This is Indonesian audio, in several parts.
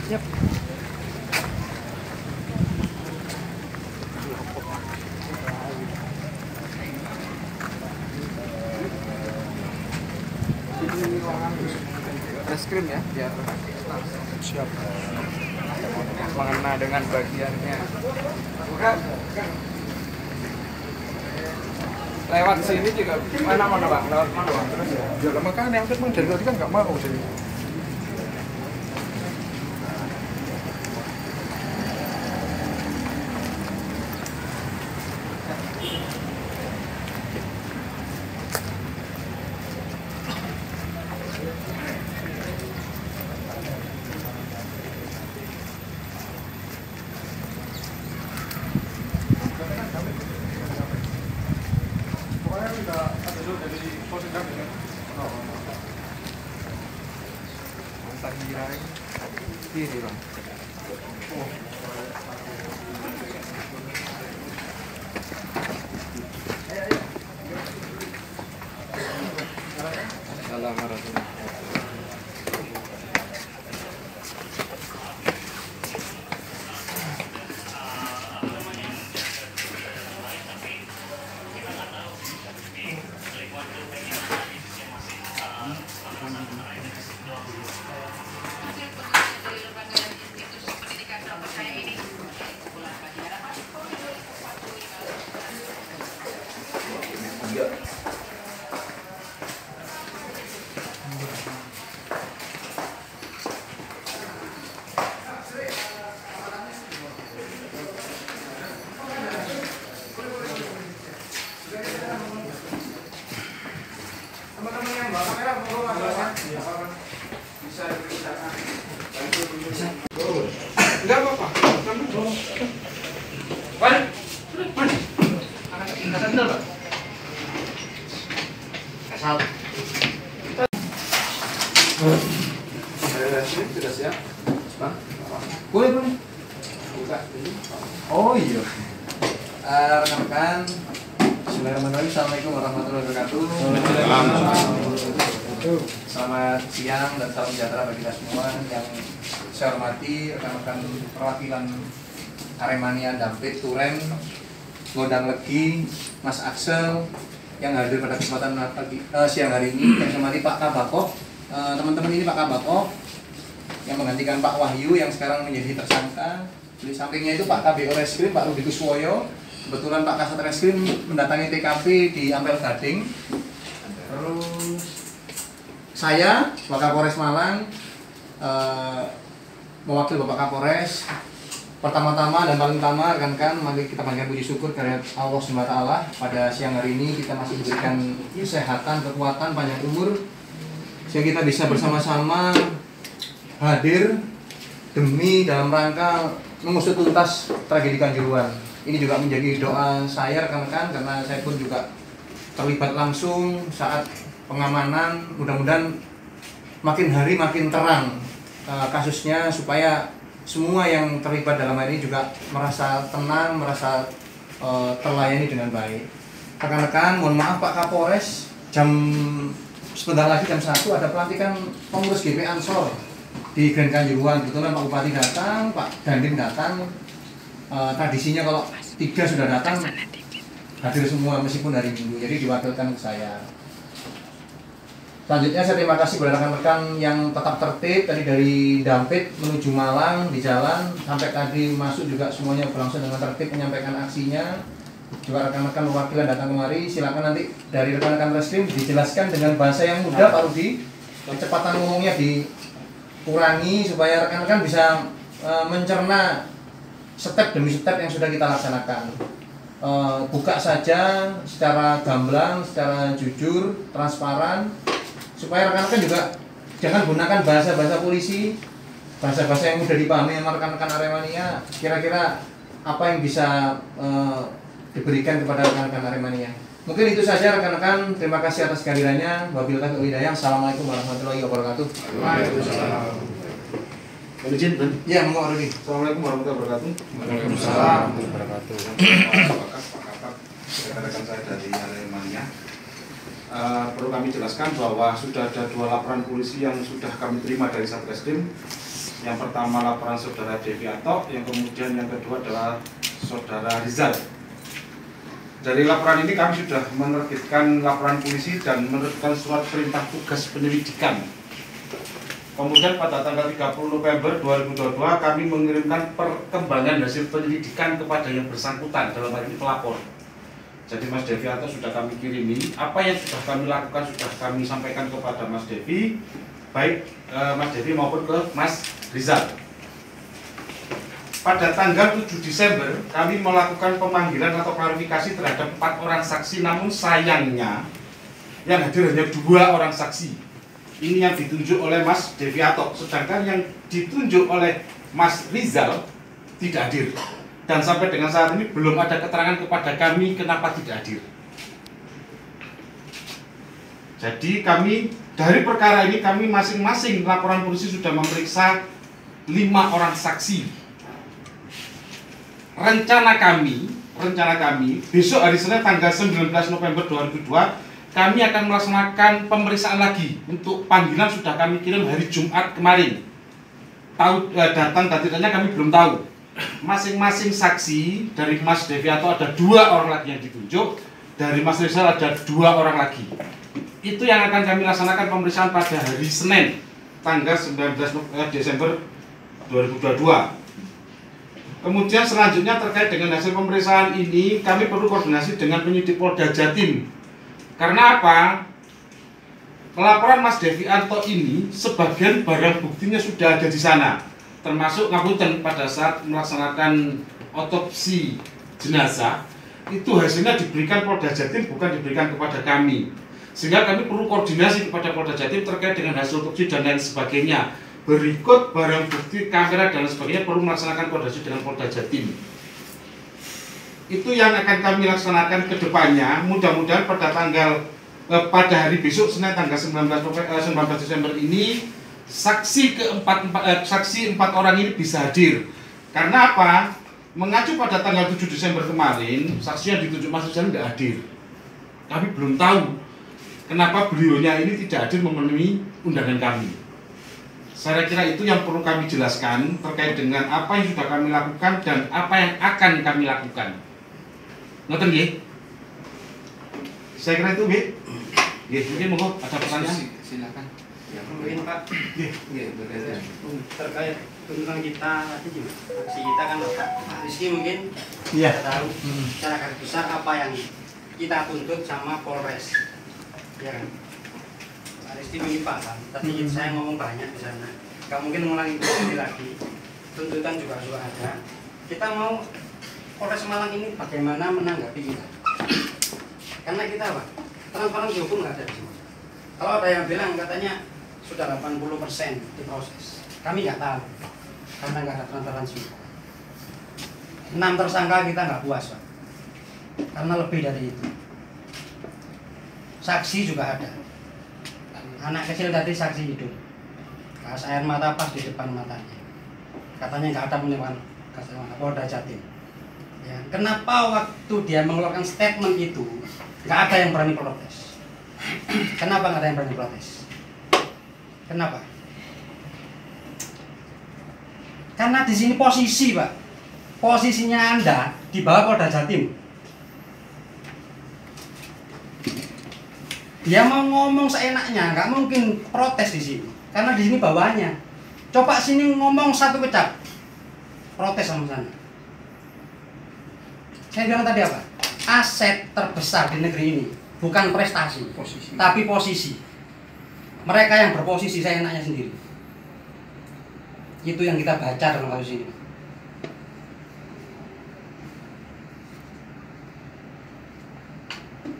Yep. Es krim ya, biar siap mengena dengan bagiannya. Bukan. Lewat sini juga mana bang? Lewat mana bang? Terus ya. Ya makanya yang dari tadi kan nggak mau jadi. Kiri bang. Assalamualaikum. Enggak apa-apa. Wan. Mana? Angkat benar, Pak. Asal. Sudah siap? Bang. Boleh. Buka dulu. Oh iya. Rekan-rekan, bismillahirrahmanirrahim. Assalamualaikum warahmatullahi wabarakatuh. Selamat siang dan salam sejahtera bagi kita semua. Yang saya hormati rekan-rekan perwakilan Aremania Dampit, Turen, Gondang Legi, Mas Axel yang hadir pada kesempatan siang hari ini. Yang saya hormati Pak Kabako, teman-teman ini Pak Kabako yang menggantikan Pak Wahyu yang sekarang menjadi tersangka. Di sampingnya itu Pak KBO Reskrim, Pak Rudi Kuswoyo. Kebetulan Pak Kasat Reskrim mendatangi TKP di Ampel Gading. Terus saya, Pak Kapolres Malang, mewakili Bapak Kapolres. Pertama-tama dan paling utama rekan-rekan, mari kita panjatkan puji syukur kepada Allah SWT. Pada siang hari ini kita masih diberikan kesehatan, kekuatan, panjang umur, sehingga kita bisa bersama-sama hadir demi dalam rangka mengusut tuntas tragedi Kanjuruhan. Ini juga menjadi doa saya rekan-rekan, karena saya pun juga terlibat langsung saat pengamanan. Mudah-mudahan makin hari makin terang kasusnya, supaya semua yang terlibat dalam hal ini juga merasa tenang, merasa terlayani dengan baik. Rekan-rekan, mohon maaf Pak Kapolres, sebentar lagi jam 1 ada pelantikan pengurus GP Ansor di Grand Kanjuruhan. Kebetulan Pak Bupati datang, Pak Dandim datang. Tradisinya kalau 3 sudah datang, hadir semua meskipun hari Minggu, jadi diwakilkan ke saya. Selanjutnya saya terima kasih kepada rekan-rekan yang tetap tertib tadi dari Dampit menuju Malang di jalan sampai tadi masuk juga semuanya berlangsung dengan tertib menyampaikan aksinya. Juga rekan-rekan perwakilan datang kemari, silakan nanti dari rekan-rekan Reskrim dijelaskan dengan bahasa yang mudah Pak Rudi, kecepatan ngomongnya dikurangi supaya rekan-rekan bisa mencerna step demi step yang sudah kita laksanakan. Buka saja secara gamblang, secara jujur, transparan, supaya rekan-rekan juga jangan gunakan bahasa-bahasa polisi, bahasa-bahasa yang mudah dipahami sama rekan-rekan Aremania, kira-kira apa yang bisa diberikan kepada rekan-rekan Aremania. Mungkin itu saja rekan-rekan, terima kasih atas kehadirannya. Wabillahi taufiq wal hidayah. Assalamualaikum warahmatullahi wabarakatuh. Waalaikumsalam. Izin, Ben. Ya, monggo Rudi. Assalamualaikum warahmatullahi wabarakatuh. Waalaikumsalam warahmatullahi wabarakatuh. Rekan-rekan saya dari Aremania. Perlu kami jelaskan bahwa sudah ada 2 laporan polisi yang sudah kami terima dari Satreskrim. Yang pertama laporan saudara Deviato, yang kemudian yang kedua adalah saudara Rizal. Dari laporan ini kami sudah menerbitkan laporan polisi dan menerbitkan surat perintah tugas penyelidikan. Kemudian pada tanggal 30 November 2022 kami mengirimkan perkembangan hasil penyelidikan kepada yang bersangkutan, dalam hal ini pelapor. Jadi Mas Deviato sudah kami kirimi, apa yang sudah kami lakukan sudah kami sampaikan kepada Mas Devi, baik Mas Devi maupun ke Mas Rizal. Pada tanggal 7 Desember kami melakukan pemanggilan atau klarifikasi terhadap 4 orang saksi, namun sayangnya yang hadir hanya 2 orang saksi. Ini yang ditunjuk oleh Mas Deviato, sedangkan yang ditunjuk oleh Mas Rizal tidak hadir. Dan sampai dengan saat ini belum ada keterangan kepada kami kenapa tidak hadir. Jadi kami dari perkara ini kami masing-masing laporan polisi sudah memeriksa 5 orang saksi. Rencana kami besok hari Senin tanggal 19 November 2002 kami akan melaksanakan pemeriksaan lagi. Untuk panggilan sudah kami kirim hari Jumat kemarin. Datang dan tidaknya kami belum tahu. Masing-masing saksi dari Mas Deviato ada 2 orang lagi yang ditunjuk, dari Mas Rizal ada 2 orang lagi. Itu yang akan kami laksanakan pemeriksaan pada hari Senin tanggal 19 Desember 2022. Kemudian selanjutnya terkait dengan hasil pemeriksaan ini kami perlu koordinasi dengan penyidik Polda Jatim. Karena apa? Pelaporan Mas Deviato ini sebagian barang buktinya sudah ada di sana, termasuk ngapunten pada saat melaksanakan otopsi jenazah itu hasilnya diberikan Polda Jatim, bukan diberikan kepada kami. Sehingga kami perlu koordinasi kepada Polda Jatim terkait dengan hasil otopsi dan lain sebagainya. Berikut barang bukti, kamera dan sebagainya perlu melaksanakan koordinasi dengan Polda Jatim. Itu yang akan kami laksanakan ke depannya. Mudah-mudahan pada hari besok Senin tanggal 19 Desember ini saksi 4 orang ini bisa hadir. Karena apa? Mengacu pada tanggal 7 Desember kemarin, saksi yang ditunjuk Mas Rizal tidak hadir. Kami belum tahu kenapa beliaunya ini tidak hadir memenuhi undangan kami. Saya kira itu yang perlu kami jelaskan terkait dengan apa yang sudah kami lakukan dan apa yang akan kami lakukan. Ngoten nggih? Saya kira itu nggih. Nggih, mungkin monggo ada pertanyaan? Silakan. Ya, mungkin Pak. Iya, berkaitan. Terkait tuntutan kita tadi juga, aksi kita kan Pak Rizky mungkin Iya. tahu secara garis besar apa yang kita tuntut sama Polres. Ya kan? Pak Rizky mungkin paham. Tadi saya ngomong banyak di sana. Gak mungkin ngulangi itu lagi. Tuntutan juga sudah ada. Kita mau Polres Malang ini bagaimana menanggapi kita? Karena kita apa? Transparan hukum nggak ada di sini. Kalau ada yang bilang katanya sudah 80% diproses, kami nggak tahu karena nggak ada transparansi. 6 tersangka kita nggak puas Pak, karena lebih dari itu. Saksi juga ada. Anak kecil tadi saksi hidup, gas air mata pas di depan matanya. Katanya nggak ada penyewaan gas air mata. Polda Jatim. Ya, kenapa waktu dia mengeluarkan statement itu nggak ada yang berani protes? Kenapa nggak ada yang berani protes? Kenapa? Karena di sini posisi Pak, posisinya Anda di bawah Polda Jatim. Dia mau ngomong seenaknya, nggak mungkin protes di sini, karena di sini bawahnya. Coba sini ngomong satu kecap, protes sama sana. Saya bilang tadi apa? Aset terbesar di negeri ini bukan prestasi, tapi posisi. Mereka yang berposisi seenaknya sendiri. Itu yang kita baca dalam kasus ini.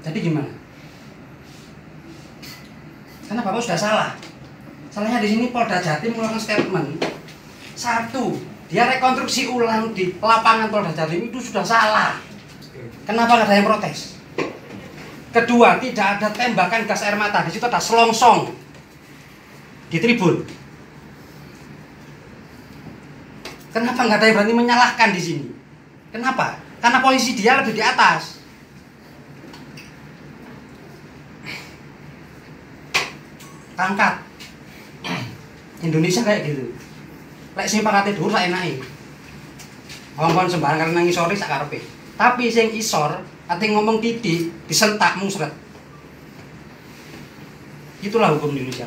Jadi gimana? Karena Bapak sudah salah. Salahnya di sini Polda Jatim mengeluarkan statement Satu, dia rekonstruksi ulang di lapangan Polda Jatim itu sudah salah. Kenapa nggak ada yang protes? Kedua, tidak ada tembakan gas air mata. Di situ ada selongsong di tribun. Kenapa nggak ada yang berani menyalahkan di sini? Kenapa? Karena polisi dia lebih di atas. Angkat. Indonesia kayak gitu. Lek sing pangkate dhuwur sak enake. Wong-wong sembarang kali nang isore sak karepe. Tapi sing isor ate ngomong titik disentak musret. Itulah hukum Indonesia.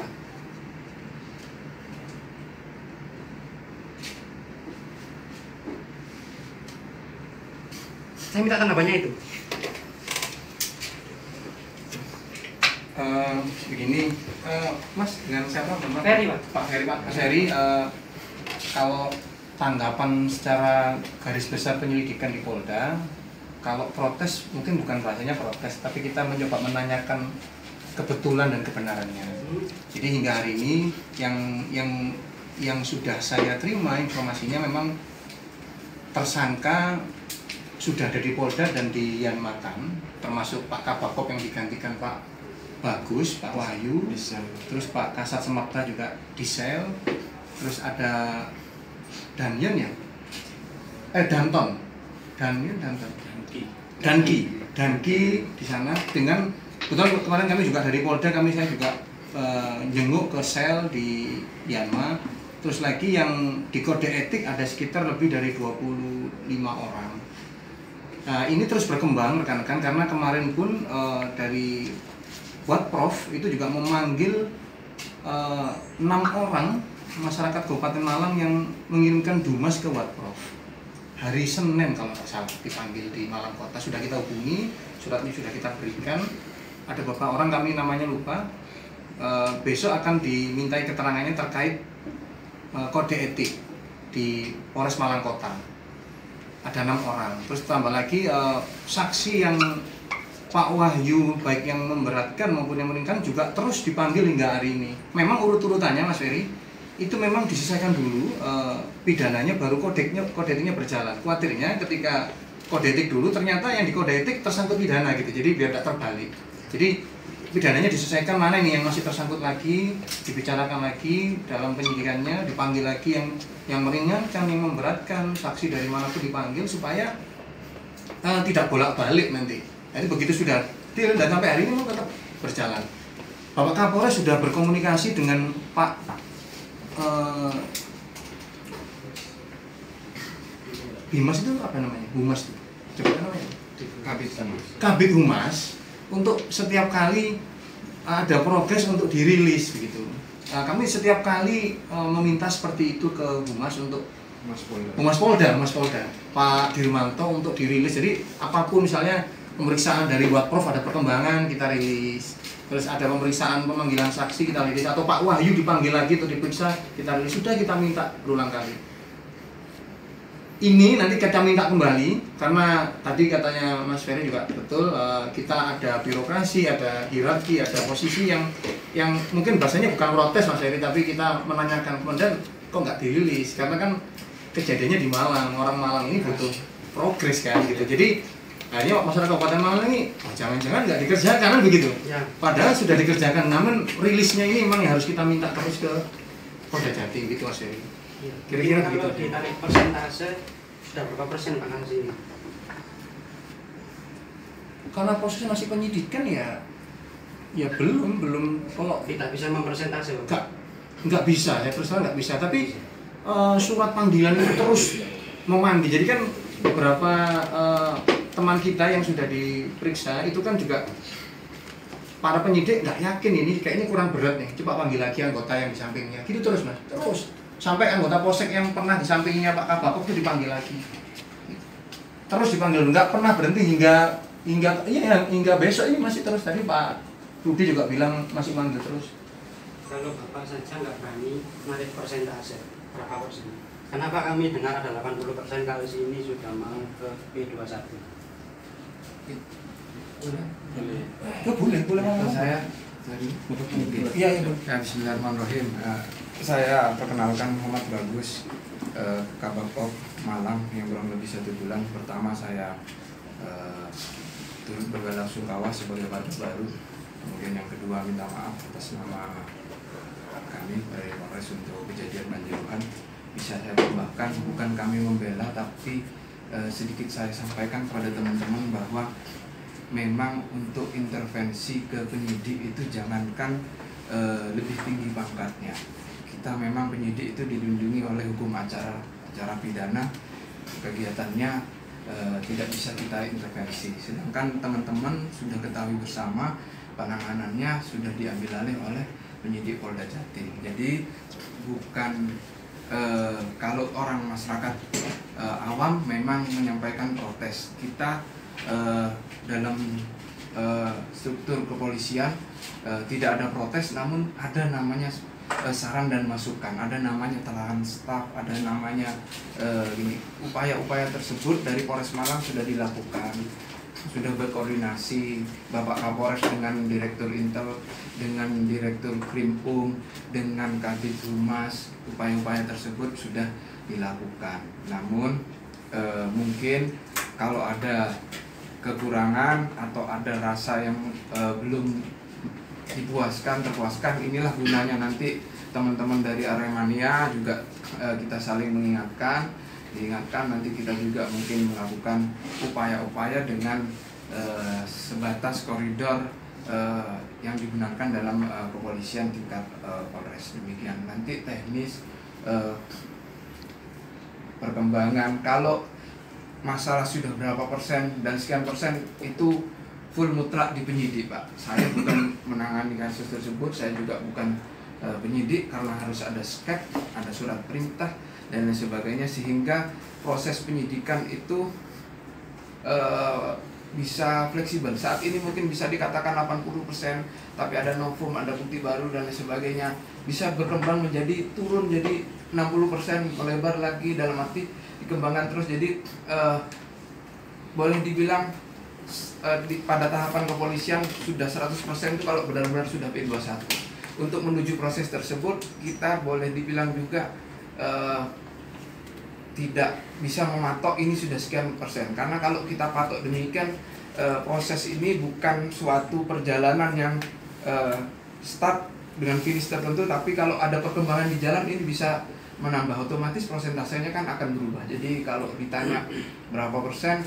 Saya minta tanda banyak itu. Begini, Mas, dengan siapa? Ferry, Pak. Pak Ferry, Pak. Mas Ferry, kalau tanggapan secara garis besar penyelidikan di Polda, kalau protes mungkin bukan bahasanya protes, tapi kita mencoba menanyakan kebetulan dan kebenarannya. Jadi hingga hari ini yang sudah saya terima informasinya memang tersangka sudah ada di Polda dan di Yanmatan, termasuk Pak Kabakop yang digantikan Pak Bagus, Pak Wahyu, terus Pak Kasat Semakta juga di sel, terus ada Danton Danki di sana dengan betul kemarin kami juga dari Polda saya juga jenguk ke sel di Yanma, terus lagi yang di kode etik ada sekitar lebih dari 25 orang. Nah, ini terus berkembang rekan-rekan karena kemarin pun dari Watprof itu juga memanggil 6 orang masyarakat Kabupaten Malang yang mengirimkan dumas ke Watprof. Hari Senin kalau nggak salah dipanggil di Malang Kota, sudah kita hubungi, suratnya sudah kita berikan. Ada beberapa orang kami namanya lupa. Besok akan dimintai keterangannya terkait kode etik di Polres Malang Kota. Ada 6 orang. Terus tambah lagi saksi yang Pak Wahyu baik yang memberatkan maupun yang meringankan juga terus dipanggil hingga hari ini. Memang urut-urutannya Mas Ferry itu memang diselesaikan dulu pidananya baru kode etiknya berjalan. Khawatirnya ketika kode etik dulu ternyata yang di kode etik tersangkut pidana gitu. Jadi biar tidak terbalik. Jadi pidananya diselesaikan, mana nih yang masih tersangkut lagi, dibicarakan lagi dalam penyidikannya, dipanggil lagi yang meringankan, yang memberatkan, saksi dari mana pun dipanggil supaya tidak bolak-balik nanti. Jadi begitu sudah deal dan sampai hari ini memang tetap berjalan. Bapak Kapolres sudah berkomunikasi dengan Pak Bimas itu apa namanya? Humas itu. Coba namanya? Kabid Humas untuk setiap kali ada progres untuk dirilis begitu. Kami setiap kali meminta seperti itu ke Humas untuk Humas Polda Pak Dirmanto untuk dirilis. Jadi apapun misalnya pemeriksaan dari Watprof ada perkembangan kita rilis, terus ada pemeriksaan pemanggilan saksi kita rilis, atau Pak Wahyu dipanggil lagi untuk diperiksa kita rilis, sudah kita minta berulang kali. Ini nanti kita minta kembali karena tadi katanya Mas Ferry juga betul, kita ada birokrasi, ada hierarki, ada posisi yang mungkin bahasanya bukan protes Mas Ferry, tapi kita menanyakan kemudian kok nggak dirilis, karena kan kejadiannya di Malang, orang Malang ini butuh progres kan gitu. Jadi akhirnya masyarakat Kabupaten Malang ini jangan-jangan nggak dikerjakan kan begitu. Ya. Padahal sudah dikerjakan, namun rilisnya ini memang yang harus kita minta terus ke Polda Jatim gitu Mas Ferry. Ya. Kira-kira kalau begitu. ditarik persentase sudah berapa persen Pak Hans ini? Karena proses masih penyidikan ya belum kalau tidak bisa mempersentase. Nggak bisa, saya terus terang nggak bisa. Tapi surat panggilan itu terus memanggil. Jadi kan beberapa teman kita yang sudah diperiksa itu kan juga para penyidik nggak yakin ini kayaknya kurang berat nih, coba panggil lagi anggota yang di sampingnya gitu terus Mas, terus sampai anggota Polsek yang pernah di sampingnya Pak Kabakop itu dipanggil lagi, terus dipanggil, nggak pernah berhenti hingga besok ini masih terus. Tadi Pak Rudi juga bilang masih manggil terus. Kalau Bapak saja nggak berani narik persentase berapa persen? Kenapa kami dengar ada 80% kalau sini sudah mau ke P21? Boleh ngomong. Saya Iya. Bismillahirrahmanirrahim. Saya perkenalkan Muhammad Bagus. Kabapok Malang yang kurang lebih 1 bulan. Pertama saya turut berbelasungkawa sebagai warga baru. Kemudian yang kedua minta maaf atas nama kami dari Polres untuk kejadian Kanjuruhan. Bisa saya tambahkan, bukan kami membela, tapi sedikit saya sampaikan kepada teman-teman bahwa memang untuk intervensi ke penyidik itu jangankan lebih tinggi pangkatnya. Kita memang penyidik itu dilindungi oleh hukum acara pidana, kegiatannya tidak bisa kita intervensi. Sedangkan teman-teman sudah ketahui bersama penanganannya sudah diambil alih oleh penyidik Polda Jatim. Jadi bukan kalau orang masyarakat awam memang menyampaikan protes, kita dalam struktur kepolisian tidak ada protes, namun ada namanya saran dan masukan, ada namanya telahan staf, ada namanya upaya-upaya tersebut dari Polres Malang sudah dilakukan, sudah berkoordinasi Bapak Kapolres dengan Direktur Intel, dengan Direktur Krimpum, dengan Kabid Humas, upaya-upaya tersebut sudah dilakukan. Namun mungkin kalau ada kekurangan atau ada rasa yang belum terpuaskan, inilah gunanya nanti teman-teman dari Aremania juga kita saling diingatkan nanti kita juga mungkin melakukan upaya-upaya dengan sebatas koridor yang digunakan dalam kepolisian tingkat Polres. Demikian nanti teknis perkembangan, kalau masalah sudah berapa persen dan sekian persen itu full mutlak di penyidik, Pak. Saya bukan menangani kasus tersebut, saya juga bukan penyidik, karena harus ada skep, ada surat perintah dan lain sebagainya, sehingga proses penyidikan itu bisa fleksibel. Saat ini mungkin bisa dikatakan 80%, tapi ada novum, ada bukti baru dan lain sebagainya, bisa berkembang menjadi turun jadi 60%, melebar lagi, dalam arti dikembangkan terus. Jadi boleh dibilang pada tahapan kepolisian sudah 100% itu kalau benar-benar sudah P21. Untuk menuju proses tersebut kita boleh dibilang juga tidak bisa mematok ini sudah sekian persen, karena kalau kita patok demikian proses ini bukan suatu perjalanan yang start dengan finish tertentu, tapi kalau ada perkembangan di jalan ini bisa menambah, otomatis persentasenya kan akan berubah. Jadi kalau ditanya berapa persen,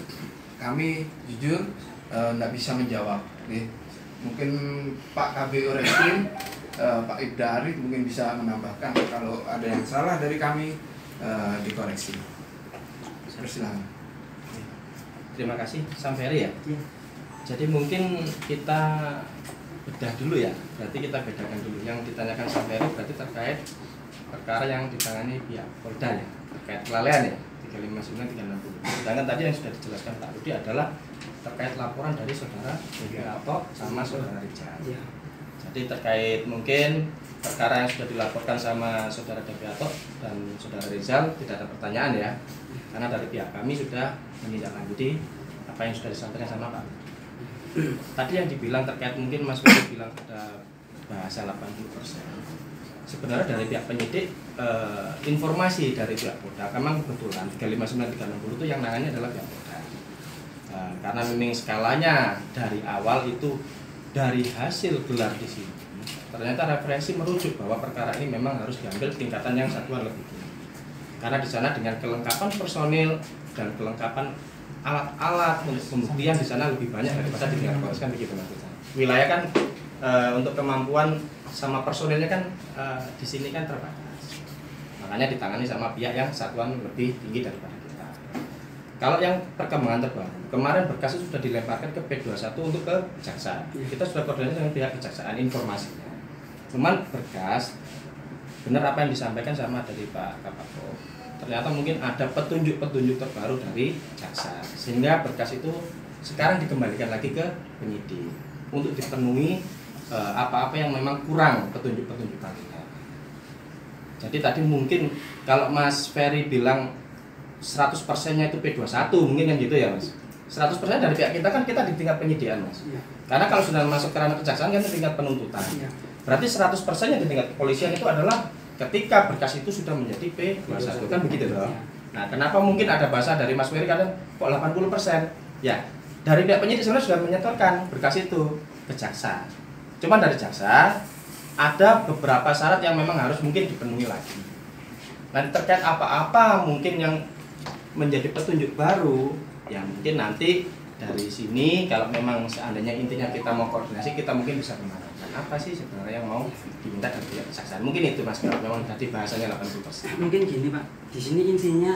kami jujur tidak bisa menjawab. Mungkin Pak KBO Reskrim, Pak Ibda Arif mungkin bisa menambahkan. Kalau ada yang salah dari kami dikoreksi. Silakan. Terima kasih, Samferi ya. Jadi mungkin kita bedah dulu ya. Berarti kita bedakan dulu. Yang ditanyakan Samferi berarti terkait perkara yang ditangani pihak Polda ya, terkait kelalaian ya. 359, 360. Sedangkan tadi yang sudah dijelaskan Pak Rudi adalah terkait laporan dari saudara Devi Atok sama saudara Rijal. Jadi terkait mungkin perkara yang sudah dilaporkan sama saudara Devi Atok dan saudara Rizal tidak ada pertanyaan ya, karena dari pihak kami sudah menindaklanjuti apa yang sudah disampaikan sama Pak. Tadi yang dibilang terkait mungkin Mas Widi bilang ada bahasa 80%. Sebenarnya dari pihak penyidik informasi dari pihak Polda, memang kebetulan 359, 360 itu yang nangani adalah pihak Polda. Karena memang skalanya dari awal itu dari hasil gelar di sini, ternyata referensi merujuk bahwa perkara ini memang harus diambil tingkatan yang satuan lebih tinggi. Karena di sana dengan kelengkapan personil dan kelengkapan alat-alat untuk pembuktian di sana lebih banyak daripada di tingkat Polres, kan begitu Mas. Wilayah kan untuk kemampuan sama personilnya kan di sini kan terbatas, makanya ditangani sama pihak yang satuan lebih tinggi daripada kita. Kalau yang perkembangan terbaru, kemarin berkas itu sudah dilemparkan ke P21 untuk ke kejaksaan. Kita sudah koordinasi dengan pihak kejaksaan informasinya. Cuman berkas benar apa yang disampaikan sama dari Pak Kapolres. Ternyata mungkin ada petunjuk-petunjuk terbaru dari jaksa, sehingga berkas itu sekarang dikembalikan lagi ke penyidik untuk dipenuhi apa-apa yang memang kurang petunjuk-petunjuk tadinya. Jadi tadi mungkin kalau Mas Ferry bilang 100%-nya itu P21 mungkin kan gitu ya Mas. 100% dari pihak kita kan kita di tingkat penyidikan Mas. Karena kalau sudah masuk ke ranah kejaksaan kan di tingkat penuntutan. Berarti 100% yang di tingkat kepolisian itu adalah ketika berkas itu sudah menjadi P21 kan begitu loh. Nah, kenapa mungkin ada bahasa dari Mas Wery kadang kok 80%? Ya, dari pihak penyidik sebenarnya sudah menyetorkan berkas itu ke jaksa. Cuman dari jaksa ada beberapa syarat yang memang harus mungkin dipenuhi lagi. Nanti terkait apa-apa mungkin yang menjadi petunjuk baru, ya mungkin nanti dari sini kalau memang seandainya intinya kita mau koordinasi, kita mungkin bisa mengarahkan apa sih sebenarnya yang mau diminta dari pihak kejaksaan. Mungkin itu Mas, kalau memang tadi bahasanya 80%. Mungkin gini Pak, di sini intinya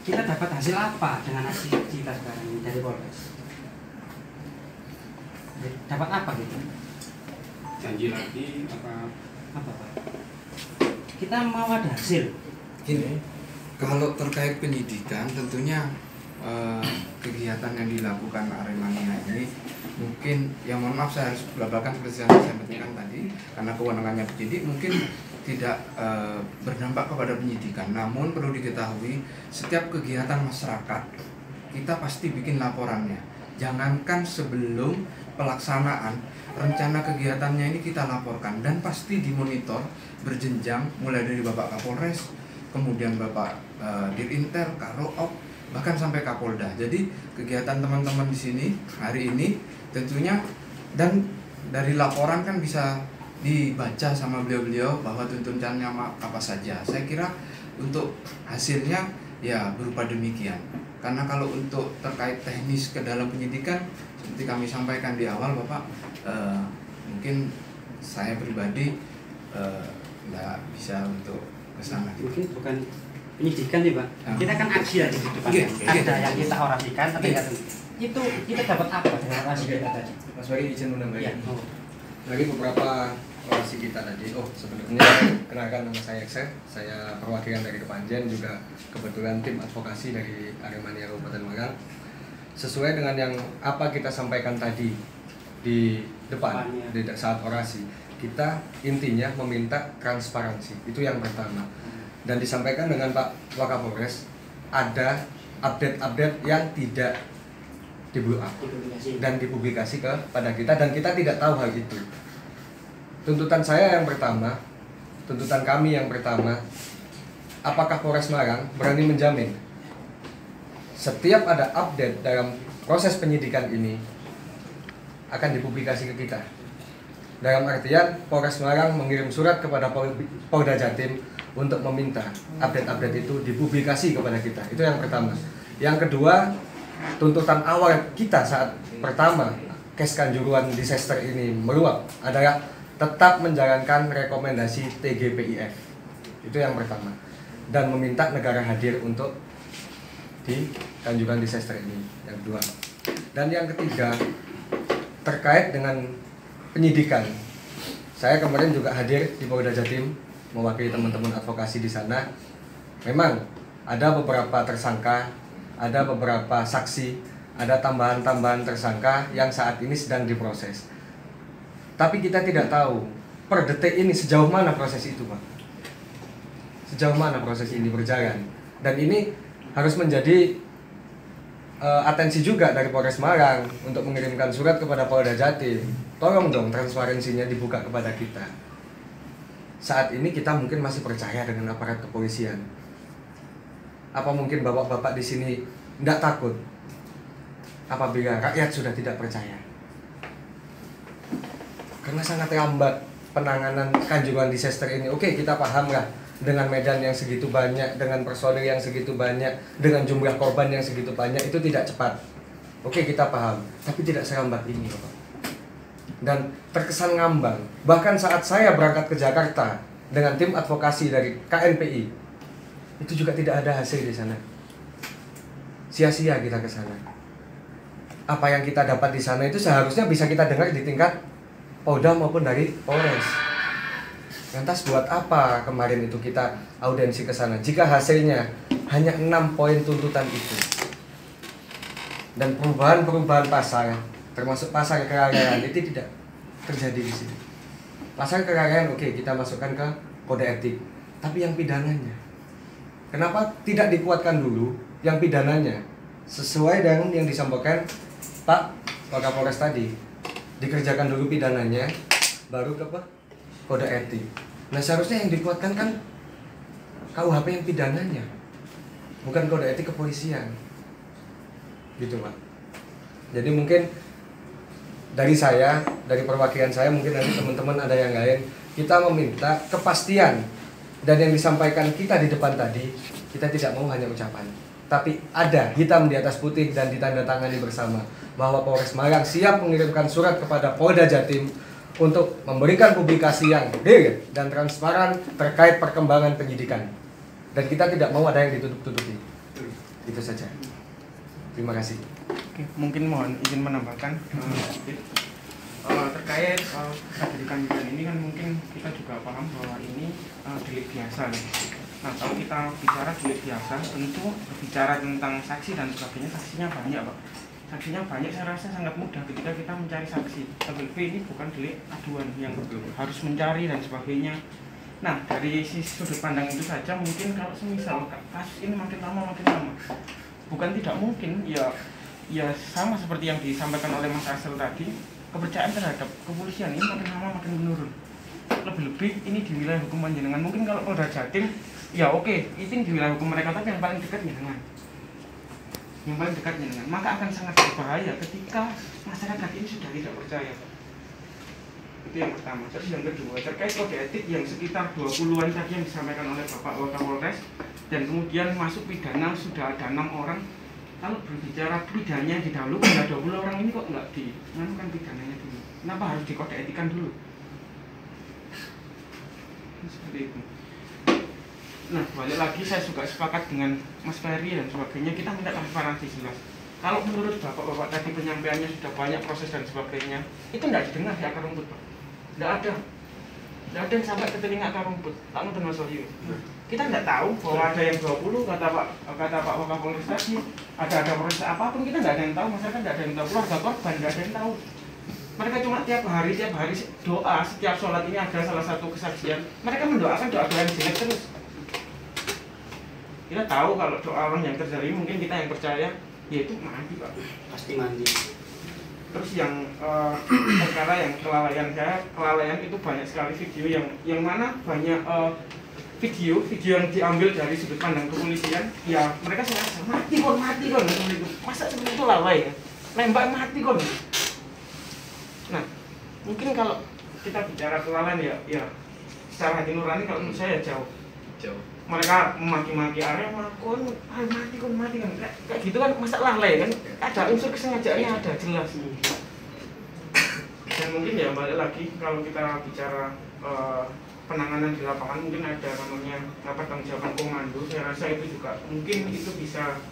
kita dapat hasil apa dengan hasil kita sekarang ini dari Polres? Dapat apa gitu? Janji lagi Apa Pak? Kita mau ada hasil. Gini, kalau terkait penyidikan tentunya kegiatan yang dilakukan Aremania ini mungkin, yang mohon maaf saya harus belak-belakan seperti yang saya sampaikan tadi, karena kewenangannya penyidik mungkin tidak berdampak kepada penyidikan. Namun perlu diketahui setiap kegiatan masyarakat kita pasti bikin laporannya. Jangankan sebelum pelaksanaan, rencana kegiatannya ini kita laporkan dan pasti dimonitor berjenjang mulai dari Bapak Kapolres, kemudian Bapak Dirintel, Karoop, bahkan sampai Kapolda. Jadi kegiatan teman-teman di sini hari ini tentunya, dan dari laporan kan bisa dibaca sama beliau-beliau bahwa tuntutannya apa saja. Saya kira untuk hasilnya ya berupa demikian. Karena kalau untuk terkait teknis ke dalam penyidikan seperti kami sampaikan di awal Bapak, mungkin saya pribadi nggak bisa untuk kesana. Mungkin bukan penyidikan nih Pak. Kita kan aksi ya di depan. Ada yang kita orasikan tapi nggak tentu. Itu kita dapat apa dengan orasi kita tadi? Mas Wery izin menambahkan. Iya. Dari beberapa orasi kita tadi, sebelumnya kenalkan nama saya Ekser, saya perwakilan dari Kepanjen, juga kebetulan tim advokasi dari Aremania Kabupaten Malang. Sesuai dengan yang apa kita sampaikan tadi di depan, di saat orasi, kita intinya meminta transparansi, itu yang pertama. Dan disampaikan dengan Pak Wakapolres, ada update-update yang tidak di blow up dan dipublikasi kepada kita, dan kita tidak tahu hal itu. Tuntutan saya yang pertama, tuntutan kami yang pertama, apakah Polres Malang berani menjamin setiap ada update dalam proses penyidikan ini akan dipublikasi ke kita? Dalam artian Polres Malang mengirim surat kepada Polda Jatim untuk meminta update-update itu dipublikasi kepada kita. Itu yang pertama. Yang kedua, tuntutan awal kita saat pertama kes Kanjuruhan disaster ini meluap adalah tetap menjalankan rekomendasi TGPIF. Itu yang pertama. Dan meminta negara hadir untuk di Kanjuruhan disaster ini. Yang kedua. Dan yang ketiga, terkait dengan penyidikan. Saya kemarin juga hadir di Polda Jatim mewakili teman-teman advokasi di sana. Memang ada beberapa tersangka, ada beberapa saksi, ada tambahan-tambahan tersangka yang saat ini sedang diproses. Tapi kita tidak tahu per detik ini sejauh mana proses itu, Pak. Sejauh mana proses ini berjalan. Dan ini harus menjadi atensi juga dari Polres Malang untuk mengirimkan surat kepada Polda Jatim. Tolong dong transparansinya dibuka kepada kita. Saat ini kita mungkin masih percaya dengan aparat kepolisian. Apa mungkin bapak-bapak di sini tidak takut apabila rakyat sudah tidak percaya? Karena sangat lambat penanganan Kanjuruhan disaster ini. Oke, kita paham lah, dengan medan yang segitu banyak, dengan personil yang segitu banyak, dengan jumlah korban yang segitu banyak, itu tidak cepat. Oke, kita paham, tapi tidak selambat ini, Bapak. Dan terkesan ngambang. Bahkan saat saya berangkat ke Jakarta dengan tim advokasi dari KNPI, itu juga tidak ada hasil di sana. Sia-sia kita ke sana. Apa yang kita dapat di sana itu seharusnya bisa kita dengar di tingkat Polda maupun dari Polres. Lantas buat apa kemarin itu kita audiensi ke sana jika hasilnya hanya 6 poin tuntutan itu? Dan perubahan-perubahan pasal, termasuk pasal kelalaian, itu tidak terjadi di sini. Pasal kelalaian oke, kita masukkan ke kode etik, tapi yang pidananya, kenapa tidak dikuatkan dulu yang pidananya sesuai dengan yang disampaikan Pak Wakapolres tadi? Dikerjakan dulu pidananya, baru ke kode etik. Nah seharusnya yang dikuatkan kan KUHP yang pidananya, bukan kode etik kepolisian, gitu Pak. Jadi mungkin dari saya, dari perwakilan saya, mungkin nanti teman-teman ada yang lain, kita meminta kepastian, dan yang disampaikan kita di depan tadi, kita tidak mau hanya ucapan, tapi ada hitam di atas putih dan ditandatangani bersama bahwa Polres Malang siap mengirimkan surat kepada Polda Jatim untuk memberikan publikasi yang clear dan transparan terkait perkembangan penyidikan. Dan kita tidak mau ada yang ditutup-tutupi. Itu saja. Terima kasih. Oke, mungkin mohon izin menambahkan terkait penyidikan ini kan mungkin kita juga paham bahwa ini delik biasa ya. Nah kalau kita bicara delik biasa, tentu bicara tentang saksi dan sebagainya, saksinya banyak Pak. Saksinya banyak, saya rasa sangat mudah ketika kita mencari saksi. Tapi ini bukan delik aduan yang harus mencari dan sebagainya. Nah dari sudut pandang itu saja mungkin kalau semisal kasus ini makin lama, bukan tidak mungkin ya sama seperti yang disampaikan oleh Mas Asel tadi, kepercayaan terhadap kepolisian ini makin lama makin menurun. Lebih-lebih ini di wilayah hukum panjenengan. Mungkin kalau Polda Jatim ya oke, itu di wilayah hukum mereka, tapi yang paling dekat jenengan. Yang paling dekat jenengan, maka akan sangat berbahaya ketika masyarakat ini sudah tidak percaya. Itu yang pertama. Terus yang kedua, terkait kode etik yang sekitar 20-an tadi yang disampaikan oleh Bapak Wakapolres, dan kemudian masuk pidana sudah ada 6 orang. Kalau berbicara pidananya didahulukan, ada 20 orang ini kok nggak dilakukan pidananya dulu? Kenapa harus di kode etikan dulu? Seperti itu. Nah, balik lagi saya juga sepakat dengan Mas Ferry dan sebagainya, kita minta transparansi jelas. Kalau menurut Bapak-Bapak tadi penyampaiannya sudah banyak proses dan sebagainya, itu tidak didengar di akar rumput Pak. Tidak ada yang sampai ke telinga akar rumput. Tak ngerti Mas Wahyu. Kita tidak tahu bahwa ada yang 20, kata Pak Wakapolres tadi, ada proses apapun, kita tidak ada yang tahu, masyarakat tidak ada yang tahu, keluarga korban tidak ada yang tahu. Mereka cuma tiap hari doa, setiap sholat ini ada salah satu kesaksian, mereka mendoakan doa yang jelek terus. Kita tahu kalau doa orang yang terjadi, mungkin kita yang percaya, yaitu mandi Pak. Pasti mandi. Terus yang perkara yang kelalaian itu banyak sekali video yang mana banyak video yang diambil dari sudut pandang kepolisian, ya mereka serasa mati kon seperti itu. Masa seperti itu lalai ya? Nembak mati kon. Nah, mungkin kalau kita bicara kelalaian ya secara hati nurani kalau menurut saya jauh. Mereka memaki-maki Arema, mati kan, kayak gitu kan, masa lalai kan? Ada unsur kesengajaannya, ada jelas. Dan mungkin ya balik lagi kalau kita bicara penanganan di lapangan, mungkin ada namanya pertanggungjawaban komando. Saya rasa itu juga mungkin itu bisa,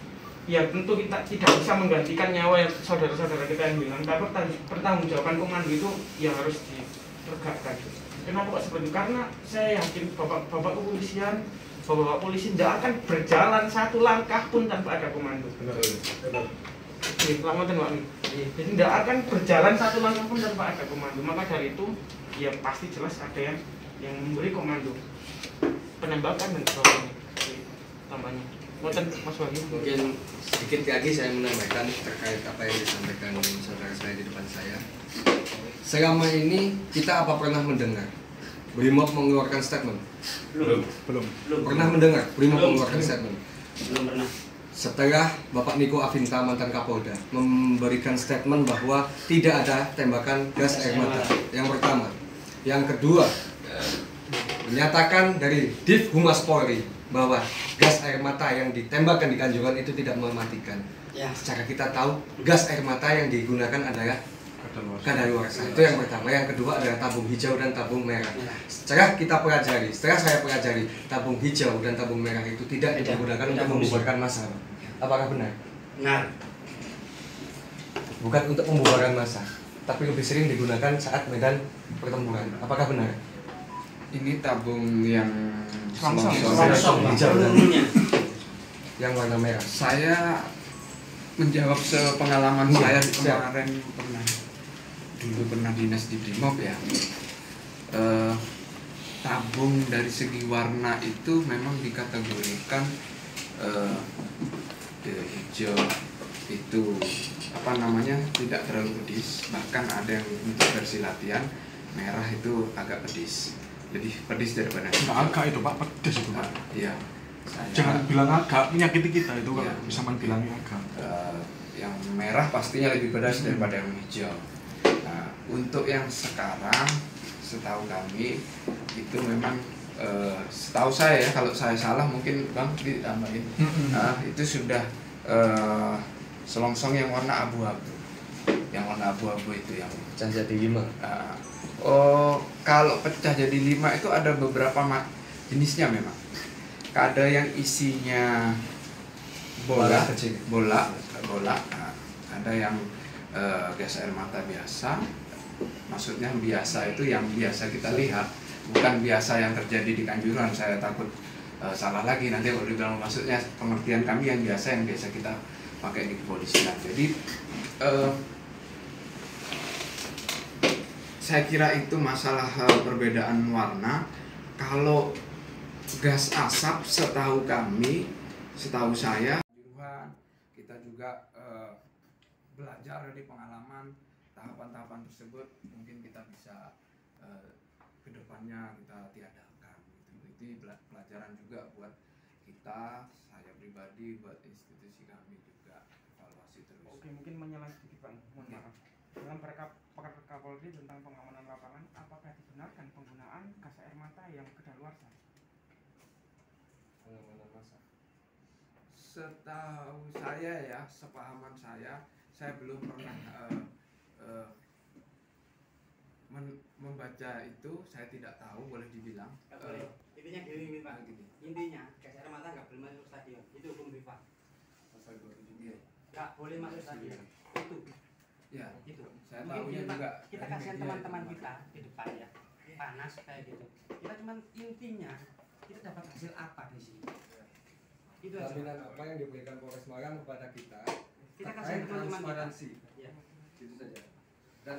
ya tentu kita tidak bisa menggantikan nyawa saudara-saudara kita yang hilang, tapi pertanggungjawaban komando itu ya harus ditegakkan. Kenapa kok seperti itu? Karena saya yakin bapak kepolisian, bapak polisi tidak akan berjalan satu langkah pun tanpa ada komando. Benar. Jadi tidak akan berjalan satu langkah pun tanpa ada komando. Maka dari itu ya pasti jelas ada yang memberi komando penembakan dan sebagainya. Tambahnya, Mas Wahyu. Mungkin sedikit lagi saya menambahkan terkait apa yang disampaikan saudara saya di depan saya. Selama ini kita apa pernah mendengar Brimob mengeluarkan statement? Belum. Pernah mendengar Brimob mengeluarkan statement? Belum pernah. Setelah Bapak Niko Afinta, mantan Kapolda, memberikan statement bahwa tidak ada tembakan gas air mata. Yang pertama. Yang kedua, menyatakan dari Div Humas Polri bahwa gas air mata yang ditembakkan di Kanjuruhan itu tidak mematikan. Ya. Secara kita tahu, gas air mata yang digunakan adalah kadaluarsa. Itu yang pertama. Yang kedua adalah tabung hijau dan tabung merah. Setelah saya pelajari, tabung hijau dan tabung merah itu tidak digunakan untuk membubarkan massa. Apakah benar? Benar. Bukan untuk membubarkan massa, tapi lebih sering digunakan saat medan pertempuran. Apakah benar? Ini tabung yang Selongsong hijau dan pelurunya. yang warna merah. Saya menjawab sepengalaman saya kemarin pernah dinas di Brimob ya. Tabung dari segi warna itu memang dikategorikan hijau itu tidak terlalu pedis, bahkan ada yang untuk versi latihan merah itu agak pedis. lebih pedes daripada Nggak agak itu Pak, pedes itu Pak. Iya. Saya, Jangan bilang agak, menyakiti kita itu kalau Iya. bisa bilangnya agak. yang merah pastinya lebih pedas daripada yang hijau. Nah, untuk yang sekarang setahu kami itu memang setahu saya ya, kalau saya salah mungkin Bang ditambahin. Itu sudah selongsong yang warna abu-abu. Yang warna abu-abu itu yang Pecah jadi 5. kalau pecah jadi 5 itu ada beberapa jenisnya memang. Ada yang isinya bola, kecil. bola. Nah, ada yang gas air mata biasa. Maksudnya biasa itu yang biasa kita lihat, bukan biasa yang terjadi di Kanjuruhan. Saya takut salah lagi nanti kalau dibilang, maksudnya pengertian kami yang biasa kita pakai di kepolisian. Jadi saya kira itu masalah perbedaan warna. Kalau gas asap setahu kami, setahu saya, kita juga belajar dari pengalaman tahapan-tahapan tersebut. Mungkin kita bisa kedepannya kita tiadakan. Itu pelajaran juga buat kita, saya pribadi, buat institusi kami juga evaluasi terus. Oke, mungkin menyalahi sedikit Bang, mohon maaf. Dalam Perkap Kapolri tentang pengamanan lapangan, apakah dibenarkan penggunaan gas air mata yang kedaluarsa? Pengamanan massa. Setahu saya ya, sepahaman saya belum pernah membaca itu, saya tidak tahu, boleh dibilang. Nggak boleh. Intinya gini Pak. Intinya gas air mata nggak boleh masuk stadion. Itu hukum FIFA. Pasal 27. Iya. Nggak boleh masuk stadion. Itu. Ya, Itu. saya Mungkin tahunya kita, juga kita dari kasihan media teman-teman itu, kita di depan ya. Panas kayak gitu. Kita cuman intinya kita dapat hasil apa di sini. Itu aja. Jaminan apa yang diberikan Polres Malang kepada kita? Kita kasih terkait teman-teman kita. transparansi. Ya. Gitu saja. Dan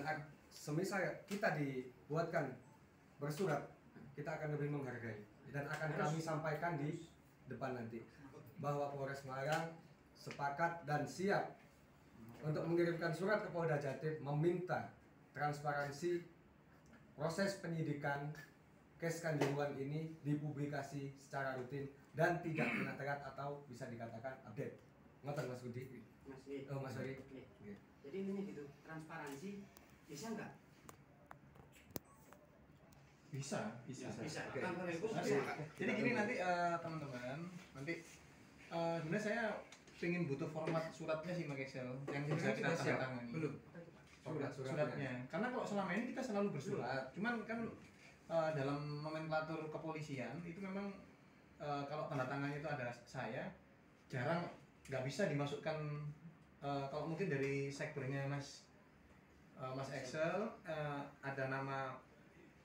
semisal kita dibuatkan bersurat, kita akan lebih menghargai dan akan kami sampaikan di depan nanti bahwa Polres Malang sepakat dan siap untuk mengirimkan surat ke Polda Jatim meminta transparansi proses penyidikan kes Kanjuruhan ini dipublikasi secara rutin dan tidak pernah telat atau bisa dikatakan update. Ngoten Mas Budi? Mas Wi. Oh Mas Wari. Oke. Jadi intinya gitu, transparansi bisa nggak? Bisa. Bisa. Oke. Tanpa regu Nanti, bisa. jadi gini nanti teman-teman, nanti sebenarnya saya pengen butuh format suratnya sih Mas Excel yang bisa kita tanda tangani. Belum. Suratnya. Karena kalau selama ini kita selalu bersurat, cuman kan dalam nomenklatur kepolisian itu memang kalau tanda tangannya itu ada saya, jarang nggak bisa dimasukkan. Kalau mungkin dari sekbernya Mas Excel ada nama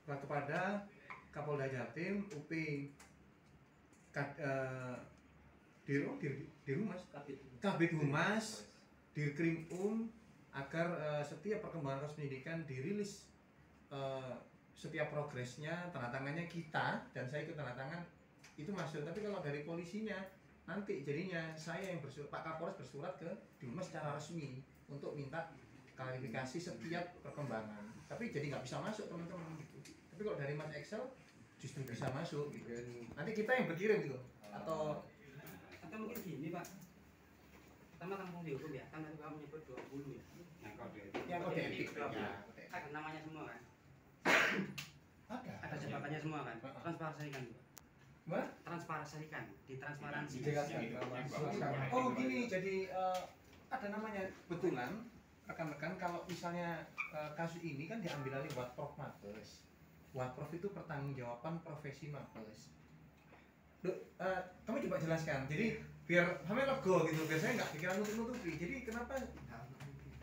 kepada Kapolda Jatim, UP Dirhumas, Kabid Humas, Dirkrim agar setiap perkembangan kasus penyidikan dirilis setiap progresnya, tanda tangannya kita dan saya ikut tanda tangan itu masuk. Tapi kalau dari polisinya nanti jadinya saya yang bersurat, Pak Kapolres bersurat ke Dirhumas secara resmi untuk minta klarifikasi setiap perkembangan. Tapi jadi nggak bisa masuk teman-teman gitu. Tapi kalau dari Mas Excel justru bisa masuk gitu. Nanti kita yang berkirim gitu atau mungkin gini Pak. Pertama tampung di hukum ya, kan tadi kamu menyebut 20 ya. yang kode etik. Ya. Ada namanya semua kan? Ada jabatannya semua kan? Transparansikan juga. Gimana? Transparansikan, ditransparansi. Oh gini, jadi ada namanya betulan rekan-rekan kalau misalnya kasus ini kan diambil alih Watprof Mabes. Watprof itu pertanggungjawaban profesi Mabes. Kamu coba jelaskan. Jadi biar kami lego gitu, biasanya nggak pikiran nutup-nutupi. Jadi kenapa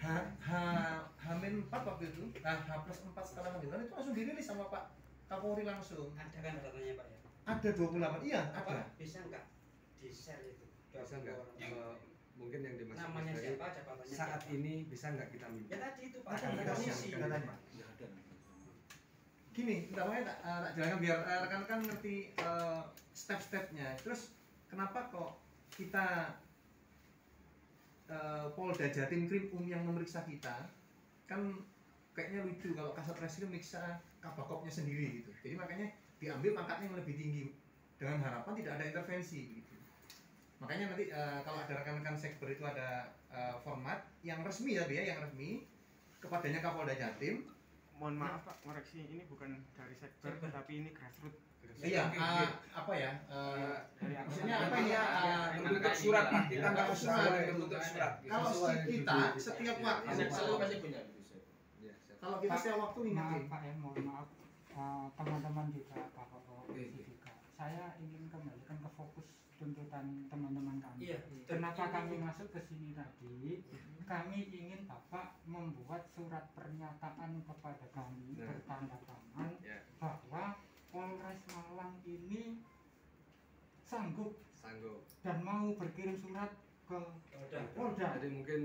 H-4 waktu itu, H+4 setelah Kanjuruhan itu langsung dirilis sama Pak Kapolri langsung. Ada kan datanya Pak ya? Ada 28, iya ada. Bisa nggak di-share itu? Bisa nggak? Mungkin yang dimaksud Namanya Mas Ferry, siapa, jabatannya saat siapa? ini bisa nggak kita minta? Ya tadi itu Pak, Ada, ada ada, komisi. katanya. Gini, pertamanya tak jelaskan biar rekan-rekan ngerti step-stepnya. Terus kenapa kok kita Polda Jatim Krim yang memeriksa kita kan kayaknya lucu kalau Kasat Reskrim meriksa kabakopnya sendiri gitu. Jadi makanya diambil pangkatnya yang lebih tinggi dengan harapan tidak ada intervensi begitu. Makanya nanti kalau ada rekan-rekan sekber itu ada format yang resmi ya, yang resmi kepadanya Kapolda Jatim. Mohon maaf Pak, koreksi ini bukan dari sektor tapi ini grassroots. Iya, apa ya? Dari Maksudnya apa ini ya? Bentuk surat, kita nggak usah bentuk surat. Kalau kita setiap waktu, Selalu pasti punya. kalau kita setiap waktu Maaf ingetin. Pak ya, mohon maaf teman-teman juga Bapak juga. Saya ingin kembalikan ke fokus tuntutan teman-teman kami. Iya. Kenapa kami masuk ke sini tadi? Kami ingin Bapak membuat surat pernyataan kepada kami bertanda tangan bahwa Polres Malang ini sanggup dan mau berkirim surat ke Polda. Jadi mungkin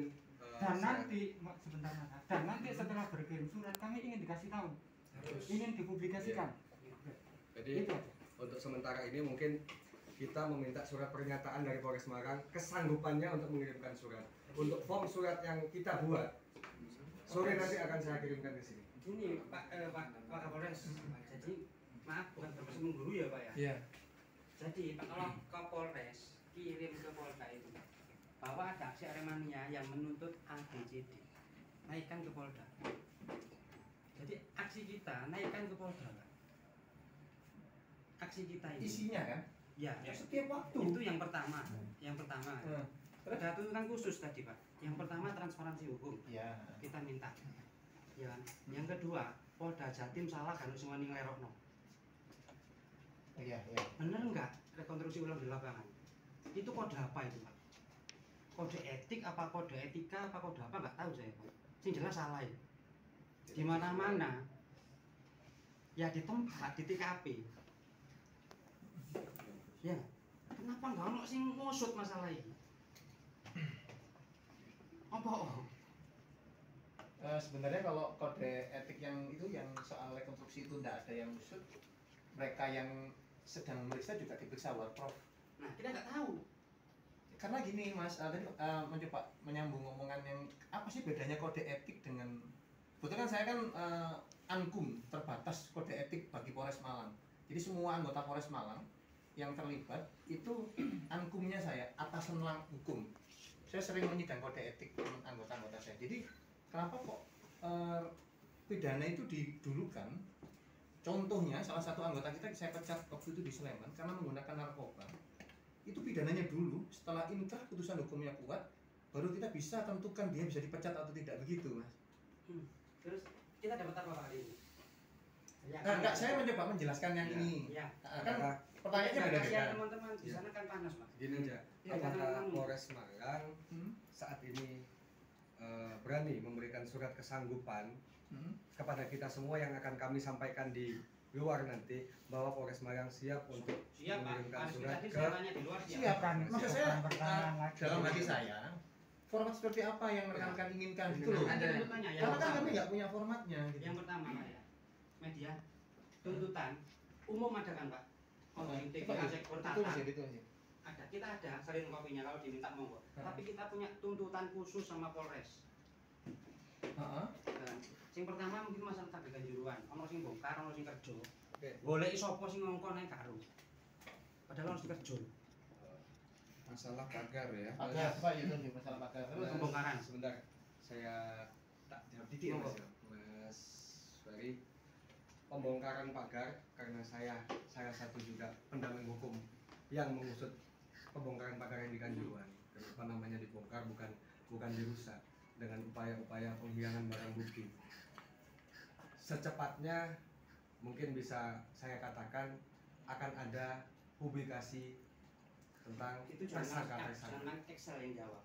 Dan nanti sebentar Mas. Dan nanti setelah berkirim surat kami ingin dikasih tahu, ingin dipublikasikan. Jadi Itu aja. untuk sementara ini mungkin kita meminta surat pernyataan dari Polres Malang kesanggupannya untuk mengirimkan surat. Untuk form surat yang kita buat sore nanti akan saya kirimkan ke sini. Ini Pak Kapolres. Jadi maaf bukan bermaksud mengguru ya Pak ya. Iya. Jadi kalau Kapolres kirim ke Polda itu bahwa ada aksi Aremania yang menuntut ABCD, naikkan ke Polda. Jadi aksi kita naikkan ke Polda Pak. Aksi kita ini Isinya kan? ya Setiap waktu. itu yang pertama. Ada tuntutan khusus tadi Pak. Yang pertama transparansi hukum. Iya. Kita minta. Ya kan? Yang kedua, Polda Jatim salah kan semua ninglerokno. Iya. Bener nggak rekonstruksi ulang di lapangan? Itu kode apa itu Pak? Kode etik apa kode etika apa kode apa nggak tahu saya Pak. Yang jelas salah ya. Di mana-mana ya di tempat di TKP. Ya, kenapa nggak ono sing ngusut masalah ini? Apa? Sebenarnya kalau kode etik yang itu yang soal rekonstruksi itu tidak ada yang usut, mereka yang sedang memeriksa juga diperiksa Prof. Nah, kita nggak tahu. Karena gini Mas, tadi mencoba menyambung omongan yang apa sih bedanya kode etik dengan kebetulan saya kan Ankum terbatas kode etik bagi Polres Malang. Jadi semua anggota Polres Malang yang terlibat itu Ankumnya saya, atasan hukum. Saya sering menyidang kode etik anggota-anggota saya. Jadi kenapa kok pidana itu didulukan? Contohnya salah satu anggota kita saya pecat waktu itu di Sleman karena menggunakan narkoba. Itu pidananya dulu, setelah inkrah putusan hukumnya kuat, baru kita bisa tentukan dia bisa dipecat atau tidak, begitu Mas. Terus kita dapat apa Pak hari ini? Ya, Enggak, saya mencoba menjelaskan yang ini. Ya. Kan pertanyaannya beda-beda. Kasihan teman-teman di sana kan panas Mas. Gini aja, Ya, apakah karena- Polres Malang saat ini berani memberikan surat kesanggupan kepada kita semua yang akan kami sampaikan di luar nanti bahwa Polres Malang siap untuk Siap Pak. mengirimkan Mas, surat tadi ke saya tanya di luar Siap kan? Maksud saya Pertanyaan lagi. dalam hati saya format seperti apa yang rekan-rekan inginkan gitu loh. Ada tuntutannya ya. Karena kan kami nggak punya formatnya gitu. Yang pertama Pak ya, media tuntutan umum ada kan Pak? TV, sektor Betul tata. sih, betul sih. Ada, kita ada salin kopinya kalau diminta monggo. Tapi kita punya tuntutan khusus sama Polres. Heeh. Dan sing pertama mungkin masalah tadi kanjuruan, ono sing bongkar, ono sing kerja. Oke. Goleki sapa sing ngongkon nang karo. Padahal harus kerja. Masalah pagar ya. Pagar, Pak, itu sih masalah pagar. Terus pembongkaran. Sebentar, saya tak jawab titik Mas ya. Mas Ferry, pembongkaran pagar karena saya salah satu juga pendamping hukum yang mengusut pembongkaran pagar yang di Kanjuruhan. Kenapa namanya dibongkar bukan dirusak dengan upaya-upaya penghilangan barang bukti. Secepatnya mungkin bisa saya katakan akan ada publikasi tentang Itu tersangka. jangan Excel yang jawab.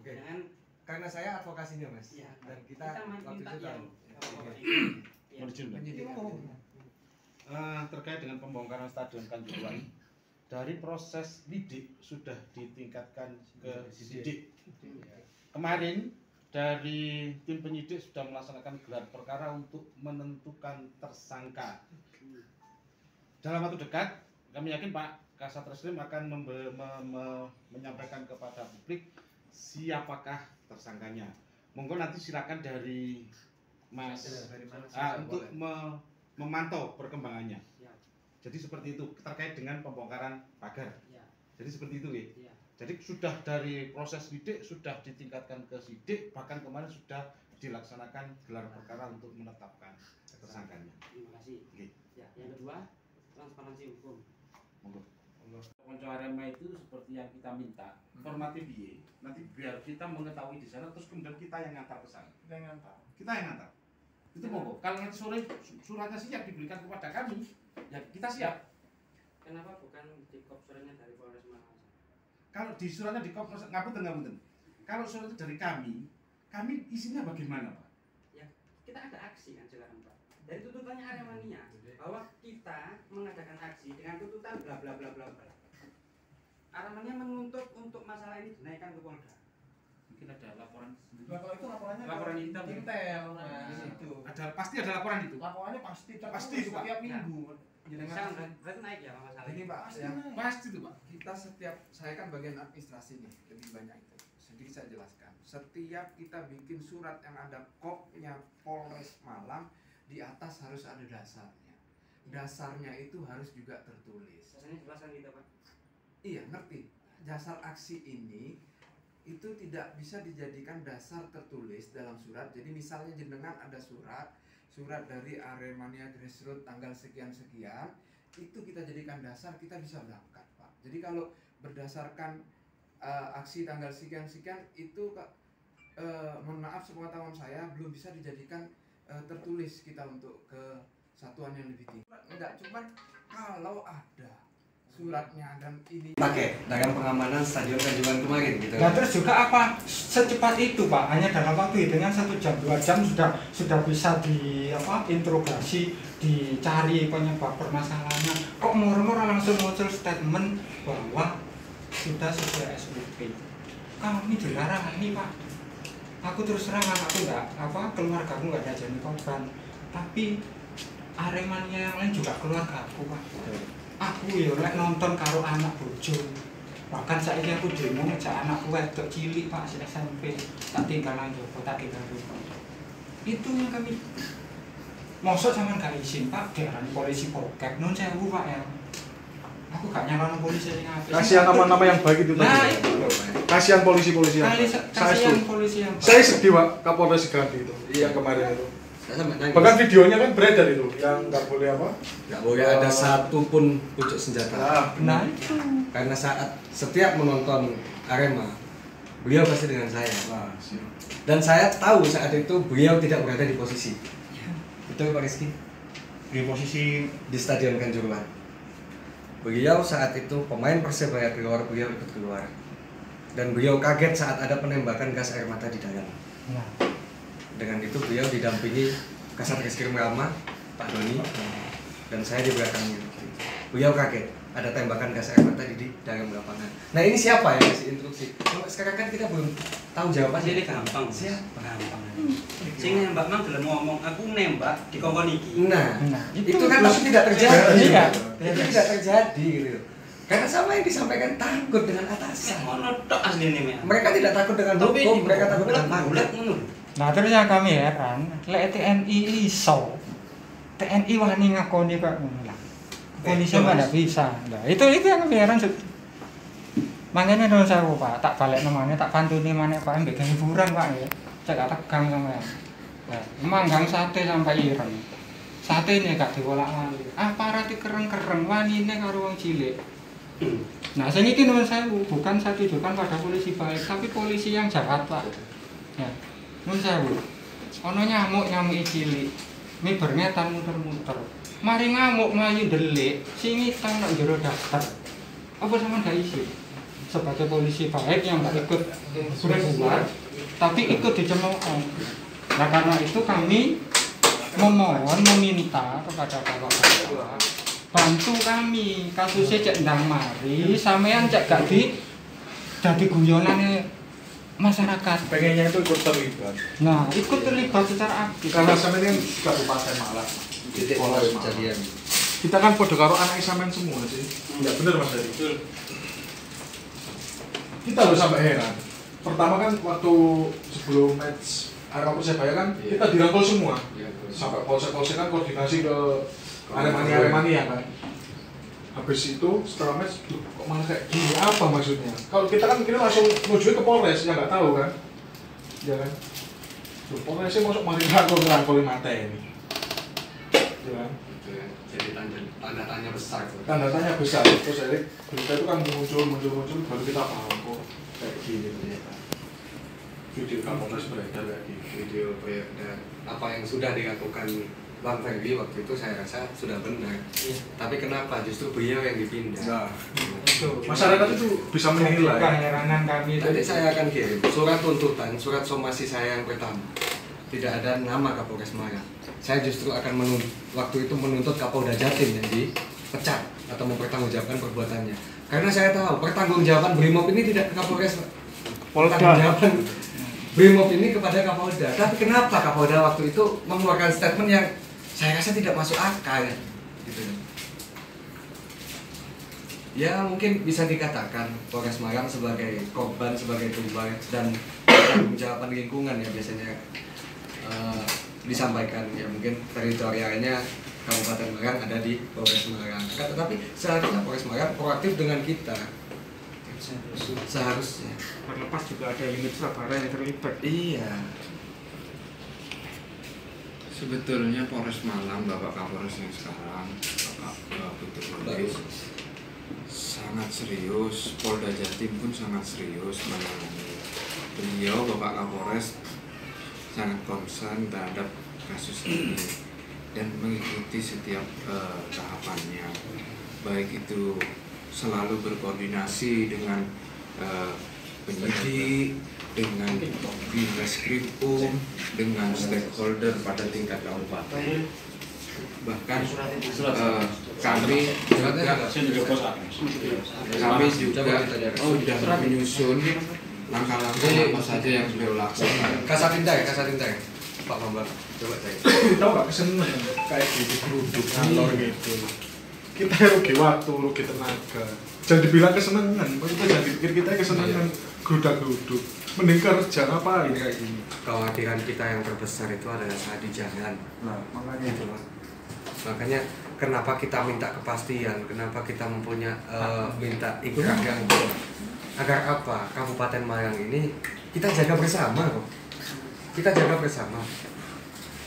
Oke. Jangan Karena saya advokasinya Mas, ya. dan kita waktu minta itu yang tahu. ya. Menjadi terkait dengan pembongkaran Stadion Kanjuruhan, dari proses lidik sudah ditingkatkan ke sidik. Kemarin dari tim penyidik sudah melaksanakan gelar perkara untuk menentukan tersangka. Dalam waktu dekat, kami yakin Pak Kasat Reskrim akan menyampaikan kepada publik siapakah tersangkanya. Monggo nanti silakan dari Mas untuk memantau perkembangannya. Ya. Jadi seperti itu terkait dengan pembongkaran pagar. Ya. Jadi seperti itu, ya. Ya. Jadi sudah dari proses sidik sudah ditingkatkan ke sidik, bahkan kemarin sudah dilaksanakan gelar perkara untuk menetapkan tersangkanya. Terima kasih. Oke. Ya, yang kedua, transparansi hukum. Monggo. Konco Arema itu seperti yang kita minta, formatif biye. Nanti biar kita mengetahui di sana, terus kemudian kita yang ngantar ke sana. Kita yang ngantar. Itu monggo. Kalau nanti sore suratnya siap diberikan kepada kami, ya kita siap. Kenapa bukan di kop suratnya dari Polres Malang? Kalau di suratnya di kop, ngapunten. Kalau surat itu dari kami isinya bagaimana, Pak? Ya, kita ada aksi kan sekarang, Pak. Dari tuntutannya Aremania bahwa kita mengadakan aksi dengan tuntutan bla bla bla bla bla. Aremania menuntut untuk masalah ini dinaikkan ke Polda. Mungkin ada laporan. Kalau itu laporannya Laporan intel. itu. Pasti ada laporan itu. Laporannya pasti itu, Pak. setiap minggu. Sekarang berarti naik ya masalah Ini ini. Pak, Pasti itu, Pak. kita saya kan bagian administrasi nih, lebih banyak itu. Sedikit saya jelaskan. Setiap kita bikin surat yang ada kopnya Polres Malang, di atas harus ada dasarnya. Dasarnya itu harus juga tertulis. Biasanya jelaskan gitu, Pak. Iya, ngerti. Dasar aksi ini itu tidak bisa dijadikan dasar tertulis dalam surat. Jadi misalnya jenengan ada surat dari Aremania Grassroots tanggal sekian-sekian, itu kita jadikan dasar, kita bisa berangkat, Pak. Jadi kalau berdasarkan aksi tanggal sekian-sekian itu mohon maaf sepengetahuan saya belum bisa dijadikan tertulis kita untuk ke satuan yang lebih tinggi. Enggak, cuman kalau ada suratnya dan ini pakai dalam pengamanan Stadion Kanjuruhan kemarin gitu. Nah terus juga apa secepat itu Pak, hanya dalam waktu hitungan 1 jam 2 jam sudah bisa interogasi, dicari penyebab permasalahannya. Kok murmur langsung muncul statement bahwa sudah sesuai SOP. Kami dilarang ini Pak. Aku terus terang anakku keluargaku nggak ada jadi korban, tapi Aremania yang lain juga keluarga aku Pak. Aku ya lek nonton karo anak bojo. Bahkan saiki aku demo ngejak anakku wedok cilik Pak, SMP, tak tinggal nang Joko, tak tinggal rumah. Itu yang kami mosok sampean gak izin Pak, diarani polisi bokep. Nun sewu Pak ya. Aku gak nyalon polisi sing apik. Kasihan nama-nama yang baik itu nah, tadi. itu. Kasihan polisi-polisi yang baik. Kasihan polisi yang baik. Saya sedih Pak, Kapolres ganti itu. Yang kemarin itu. Bahkan videonya kan beredar itu, yang nggak boleh nggak boleh ada satu pun pucuk senjata. Nah itu. Karena setiap menonton Arema, beliau pasti dengan saya. Dan saya tahu saat itu beliau tidak berada di posisi. Betul Pak Rizky? Di posisi di Stadion Kanjuruhan. Beliau saat itu pemain Persebaya keluar, beliau ikut keluar. Dan beliau kaget saat ada penembakan gas air mata di dalam. Dengan itu beliau didampingi Kasat Reskrim Rama, Pak Doni, dan saya di belakangnya. Beliau kaget, ada tembakan gas air mata di dalam lapangan. Nah ini siapa yang kasih instruksi? Sekarang kan kita belum tahu jawabannya. Jadi gampang. Siapa? Gampang. Sing nembak mang gelem ngomong, aku nembak di kongkon iki. Nah, itu kan pasti tidak terjadi. Iya. Itu tidak terjadi gitu. Karena sama yang disampaikan takut dengan atasan. Ngono tok asline. Mereka tidak takut dengan hukum, mereka takut dengan pangkat. Nah terus yang kami heran, lek TNI iso, TNI wani ngakoni Pak ngono lah. Kepolisian nggak bisa. Nah itu yang kami heran. Makanya dong saya Pak, tak balik namanya, tak pantuni mana Pak, ambek hiburan Pak ya. Cek tak tegang sama ya. Nah, manggang sate sampai ireng. Sate ini gak diwolak-walik. Aparat kereng-kereng wanine karo wong cilik. Nah, sing iki nuwun sewu, bukan saya tujukan pada polisi baik, tapi polisi yang jahat Pak. Ya. Nuwun sewu. Ono nyamuk cilik. Miber ngetan muter-muter. Mari ngamuk mlayu delik, sing hitam nang jero daftar. Apa sampean gak isi? Sebagai polisi baik yang gak ikut berbuat, tapi ikut dicemooh. Nah karena itu kami meminta kepada bapak-bapak bantu kami kasusnya cek ndang mari, sampean cek gak jadi guyonane masyarakat. pengennya itu ikut terlibat. Nah, ikut terlibat secara aktif. Karena sampean ini Kabupaten Malang. Titik kejadian. Kita kan podo karo anak sampean semua sih. Enggak bener Mas Dari. Kita loh sampai heran. Pertama kan waktu sebelum match Arema Persebaya kan kita dirangkul semua. Sampai polsek kan koordinasi ke Aremania kan. Habis itu setelah match, kok malah kayak gini, apa maksudnya? Kalau kita kan langsung menuju ke Polres, ya nggak tahu kan? Ya kan? Loh, Polresnya masuk mari ngerangkul mata ini. Ya kan? Jadi tanda tanya besar. Tanda tanya besar. Terus akhirnya berita itu kan muncul, baru kita paham kok kayak gini ternyata. Video Kapolres beredar kayak gini. Video dan apa yang sudah dilakukan Bang Ferdi waktu itu saya rasa sudah benar. Tapi kenapa justru beliau yang dipindah? Nah, masyarakat itu bisa menilai. Keheranan kami. Nanti saya akan kirim surat tuntutan, surat somasi saya yang pertama. Tidak ada nama Kapolres Semarang. Saya justru akan waktu itu menuntut Kapolda Jatim yang dipecat atau mempertanggungjawabkan perbuatannya. Karena saya tahu pertanggungjawaban Brimob ini tidak ke Kapolres, pertanggungjawaban Brimob ini kepada Kapolda. Tapi kenapa Kapolda waktu itu mengeluarkan statement yang saya rasa tidak masuk akal, gitu. Ya mungkin bisa dikatakan Polres Semarang sebagai korban, sebagai tumbal dan pertanggungjawaban lingkungan ya biasanya disampaikan ya mungkin teritorialnya Kabupaten Semarang ada di Polres Semarang. Tetapi seharusnya Polres Semarang proaktif dengan kita. Seharusnya. Terlepas juga ada unit Surabaya yang terlibat. Iya. Sebetulnya Polres Malang, Bapak Kapolres yang sekarang, Bapak Putu Mandi, sangat serius. Polda Jatim pun sangat serius menangani. Beliau, Bapak Kapolres, sangat concern terhadap kasus ini dan mengikuti setiap tahapannya. Baik itu selalu berkoordinasi dengan penyidik, dengan Dinreskrimum, dengan stakeholder pada tingkat kabupaten. Bahkan kami juga sudah menyusun langkah-langkah apa saja yang beliau lakukan. Kasatintai, Pak Bambang, coba cek. Tahu nggak kesenangan kayak gitu geruduk kantor gitu. Kita rugi waktu, rugi tenaga. Jangan dibilang kesenangan, maksudnya jangan dipikir kita kesenangan gerudak-geruduk. Mending kerja ngapain kayak gini. Kekhawatiran kita yang terbesar itu adalah saat di jalan. Nah, makanya itu Mas. Makanya kenapa kita minta kepastian, kenapa kita mempunyai minta ikrah yang agar apa? Kabupaten Malang ini kita jaga bersama kok. Kita jaga bersama.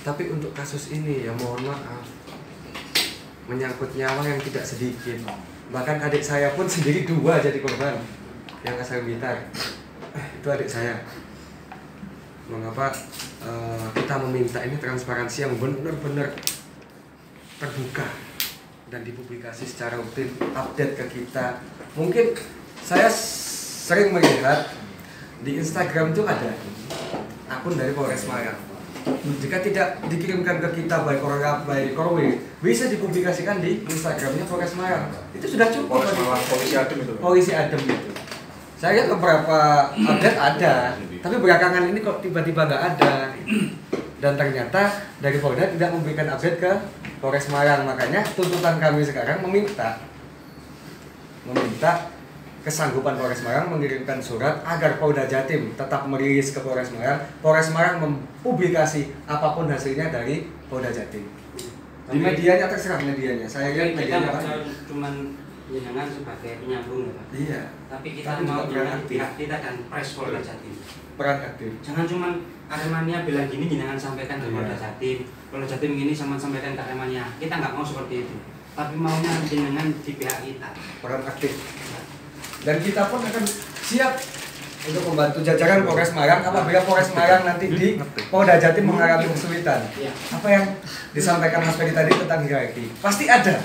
Tapi untuk kasus ini ya mohon maaf, menyangkut nyawa yang tidak sedikit. Bahkan adik saya pun sendiri 2 jadi korban yang asal Blitar. Itu adik saya. Mengapa kita meminta ini transparansi yang benar-benar terbuka dan dipublikasi secara rutin, update ke kita. Mungkin saya sering melihat di Instagram itu ada akun dari Polres Semarang. Jika tidak dikirimkan ke kita baik orang baik korwil, bisa dipublikasikan di Instagramnya Polres Semarang. Itu sudah cukup. Polisi adem itu. Polisi adem itu. Saya lihat beberapa update ada, tapi belakangan ini kok tiba-tiba nggak ada. Dan ternyata dari Polda tidak memberikan update ke Polres Semarang. Makanya tuntutan kami sekarang meminta kesanggupan Polres Semarang mengirimkan surat agar Polda Jatim tetap merilis ke Polres Semarang. Polres Semarang mempublikasi apapun hasilnya dari Polda Jatim. Di medianya terserah medianya. Saya lihat medianya Pak. Cuman jenengan sebagai penyambung ya Pak. Iya. Tapi kita mau dengan pihak kita dan Pres Polda Jatim. Peran aktif. Jangan cuman Aremania bilang gini jenengan sampaikan ke Polda Jatim. Polda Jatim gini sama sampaikan ke Aremania. Kita nggak mau seperti itu. Tapi maunya jenengan di pihak kita. Peran aktif. Dan kita pun akan siap untuk membantu jajaran Polres Semarang apabila Polres Semarang nanti di Polda Jatim mengalami kesulitan. Apa yang disampaikan Mas Ferdi tadi tentang hierarki pasti ada.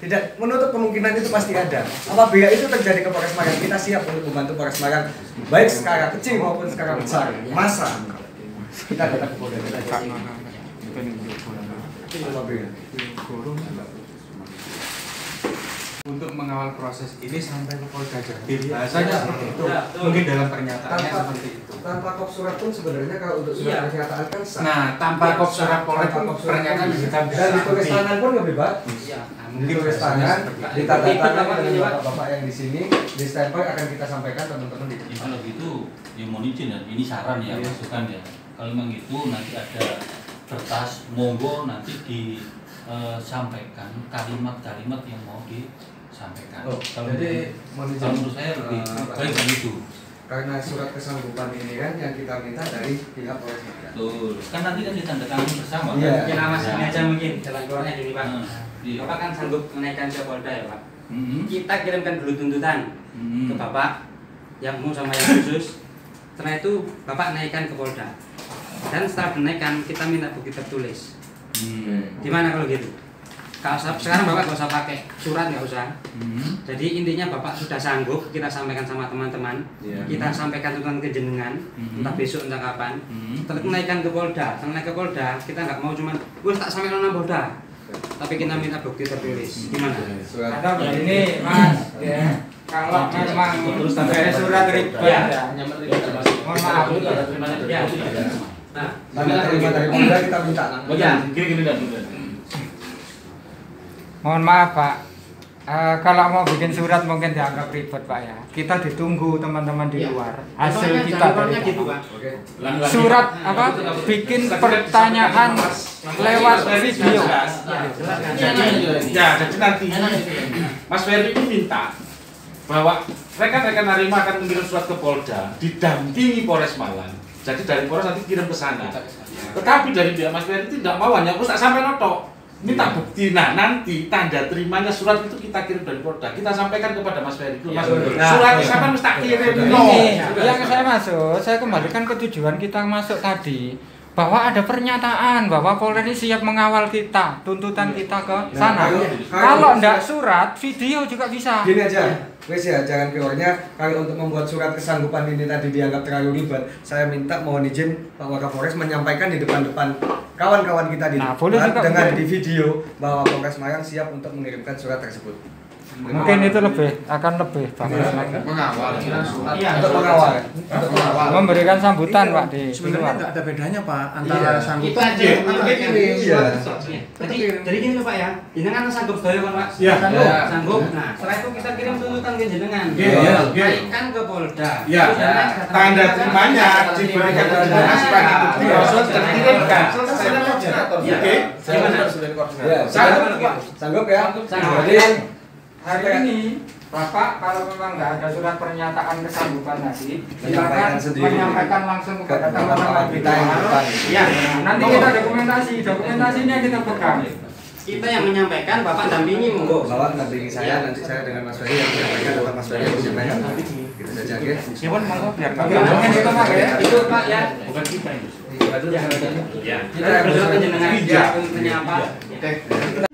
Tidak menutup kemungkinan itu pasti ada. Apabila itu terjadi ke Polres Semarang, kita siap untuk membantu Polres Semarang baik skala kecil maupun skala besar. Masa kita datang ke Polda Jatim. Untuk mengawal proses ini sampai ke Polda Jatim. Bahasanya seperti itu. Mungkin dalam pernyataannya seperti itu. Tanpa kop surat pun sebenarnya kalau untuk surat pernyataan kan sah. Nah, tanpa kop surat Polda pun pernyataan bisa dan ditulis tangan pun lebih baik. Mungkin tulis tangan, ditandatangani dengan bapak-bapak yang di sini, di stempel akan kita sampaikan teman-teman di depan. Kalau gitu, ya mohon izin ya, ini saran ya, masukan ya. Kalau memang gitu nanti ada kertas, monggo nanti disampaikan kalimat-kalimat yang mau disampaikan. sampaikan. Oh, Kalau jadi kalau menurut saya lebih baik begitu. Karena surat kesanggupan ini kan yang kita minta dari pihak Polres. Betul. Kan nanti kan ditandatangani bersama. Iya. Mungkin Mas ini aja mungkin jalan keluarnya gini Pak. Iya. Bapak kan sanggup menaikkan ke Polda ya Pak. Mhm. Kita kirimkan dulu tuntutan ke Bapak yang umum sama yang khusus. Setelah itu Bapak naikkan ke Polda. Dan setelah dinaikkan kita minta bukti tertulis. Gimana kalau gitu? Kalau sekarang Bapak nggak usah pakai surat, nggak usah. Jadi intinya Bapak sudah sanggup, kita sampaikan sama teman-teman. Kita sampaikan tuntutan ke jenengan, entah besok entah kapan. Setelah naikkan ke Polda, setelah naik ke Polda, kita nggak mau cuman, wes tak sampaikan ke Polda. Tapi kita minta bukti tertulis. Gimana? Ada begini Mas, ya. Kalau memang ada surat dari Polda, mohon maaf. Ya. Nah, Tanda terima dari Polda kita minta. ya. Gini dan Mohon maaf Pak, kalau mau bikin surat mungkin dianggap ribet Pak ya. Kita ditunggu teman-teman di luar. Hasil kita dari gitu Pak. surat apa? Bikin pertanyaan lewat video. Ya, jadi nanti Mas Ferry ini minta bahwa rekan-rekan Arema akan mengirim surat ke Polda didampingi Polres Malang. Jadi dari Polres nanti kirim ke sana. Tetapi dari pihak Mas Ferry tidak mau hanya tak sampai notok. Minta bukti. Nah, nanti tanda terimanya surat itu kita kirim dari Polda. Kita sampaikan kepada Mas Ferry. Mas, surat siapa mesti tak kirim. Ini yang saya maksud, saya kembalikan ke tujuan kita masuk tadi. Bahwa ada pernyataan bahwa Polres ini siap mengawal kita, tuntutan kita ke sana. Kalau enggak surat, video juga bisa. Gini aja, wes ya, jangan keluarnya. Kalau untuk membuat surat kesanggupan ini tadi dianggap terlalu ribet, saya minta mohon izin Pak Wakapolres menyampaikan di depan-depan kawan-kawan kita di depan dengan di video bahwa Polres Malang siap untuk mengirimkan surat tersebut. Mungkin itu akan lebih bagus lagi. Mengawal. Untuk mengawal. Memberikan sambutan Pak di Sebenarnya luar. nggak ada bedanya Pak antara sanggup. Itu aja. Iya. Jadi gini Pak ya, jenengan sanggup sedaya kan Pak? Iya. Sanggup. Nah, setelah itu kita kirim tuntutan ke jenengan. Iya. Naikkan ke Polda. Ya, tanda terimanya diberikan ke jenengan sebagai bukti bahwa surat sudah dikirimkan. Oke. Sanggup ya? Jadi hari ini Bapak kalau memang nggak ada surat pernyataan kesanggupan tadi, silakan menyampaikan langsung kepada teman-teman kita yang depan. Iya. Nanti kita dokumentasinya kita pegang. Kita yang menyampaikan, Bapak dampingi monggo. Bapak dampingi saya, nanti saya dengan Mas Ferry yang menyampaikan atau Mas Ferry yang menyampaikan. Gitu saja, oke? Siapun monggo biar itu Pak ya. Itu Pak ya. Bukan kita ini. Ya. Kita berdoa ke jenengan. Ya. Apa? Oke.